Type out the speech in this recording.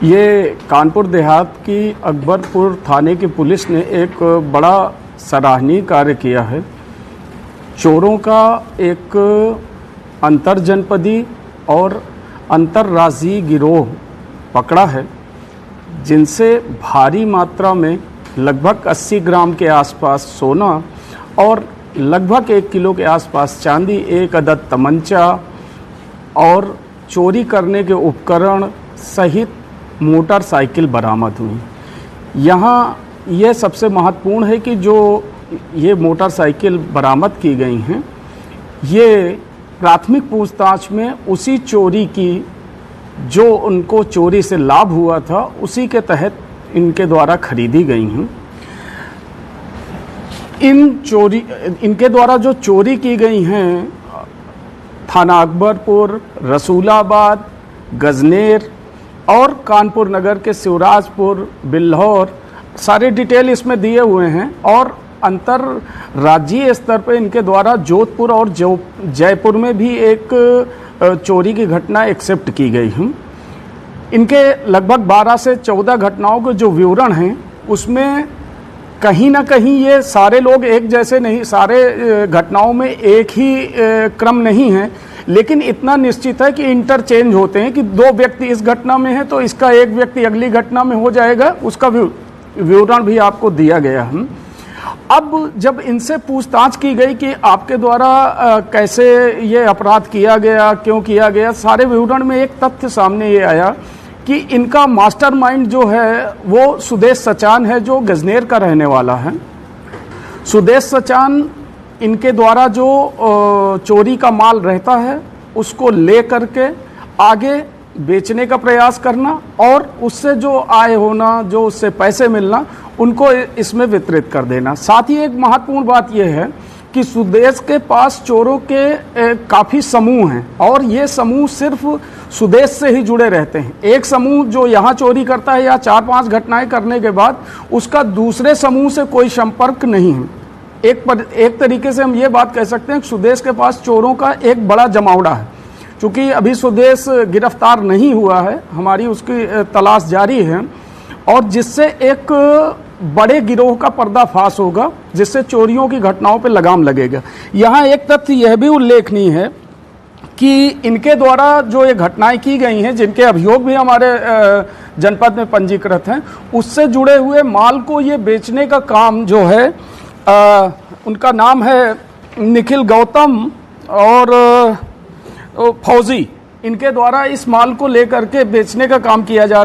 ये कानपुर देहात की अकबरपुर थाने की पुलिस ने एक बड़ा सराहनीय कार्य किया है। चोरों का एक अंतरजनपदी और अंतर्राज्यीय गिरोह पकड़ा है, जिनसे भारी मात्रा में लगभग 80 ग्राम के आसपास सोना और लगभग 1 किलो के आसपास चांदी, 1 अदद तमंचा और चोरी करने के उपकरण सहित मोटरसाइकिल बरामद हुई। यहाँ यह सबसे महत्वपूर्ण है कि जो ये मोटरसाइकिल बरामद की गई हैं, ये प्राथमिक पूछताछ में उसी चोरी की जो उनको चोरी से लाभ हुआ था, उसी के तहत इनके द्वारा खरीदी गई हैं। इनके द्वारा जो चोरी की गई हैं, थाना अकबरपुर, रसूलाबाद, गजनेर और कानपुर नगर के शिवराजपुर, बिल्हौर, सारे डिटेल इसमें दिए हुए हैं। और अंतर्राज्यीय स्तर पर इनके द्वारा जोधपुर और जयपुर में भी एक चोरी की घटना एक्सेप्ट की गई है। इनके लगभग 12 से 14 घटनाओं के जो विवरण हैं, उसमें कहीं ना कहीं ये सारे लोग एक जैसे नहीं, सारे घटनाओं में एक ही क्रम नहीं है, लेकिन इतना निश्चित है कि इंटरचेंज होते हैं कि 2 व्यक्ति इस घटना में है तो इसका एक व्यक्ति अगली घटना में हो जाएगा, उसका विवरण भी आपको दिया गया है। अब जब इनसे पूछताछ की गई कि आपके द्वारा कैसे ये अपराध किया गया, क्यों किया गया, सारे विवरण में एक तथ्य सामने ये आया कि इनका मास्टरमाइंड जो है वो सुदेश सचान है, जो गजनेर का रहने वाला है। सुदेश सचान इनके द्वारा जो चोरी का माल रहता है उसको ले करके आगे बेचने का प्रयास करना और उससे जो आय होना, जो उससे पैसे मिलना, उनको इसमें वितरित कर देना। साथ ही एक महत्वपूर्ण बात यह है कि सुदेश के पास चोरों के काफ़ी समूह हैं और ये समूह सिर्फ सुदेश से ही जुड़े रहते हैं। एक समूह जो यहाँ चोरी करता है या 4-5 घटनाएं करने के बाद उसका दूसरे समूह से कोई संपर्क नहीं है। एक तरीके से हम ये बात कह सकते हैं कि सुदेश के पास चोरों का एक बड़ा जमावड़ा है। चूँकि अभी सुदेश गिरफ्तार नहीं हुआ है, हमारी उसकी तलाश जारी है, और जिससे एक बड़े गिरोह का पर्दाफाश होगा, जिससे चोरियों की घटनाओं पर लगाम लगेगा। यहाँ एक तथ्य यह भी उल्लेखनीय है कि इनके द्वारा जो ये घटनाएं की गई हैं, जिनके अभियोग भी हमारे जनपद में पंजीकृत हैं, उससे जुड़े हुए माल को ये बेचने का काम जो है, उनका नाम है निखिल गौतम और फौजी, इनके द्वारा इस माल को लेकर के बेचने का काम किया जा रहा है।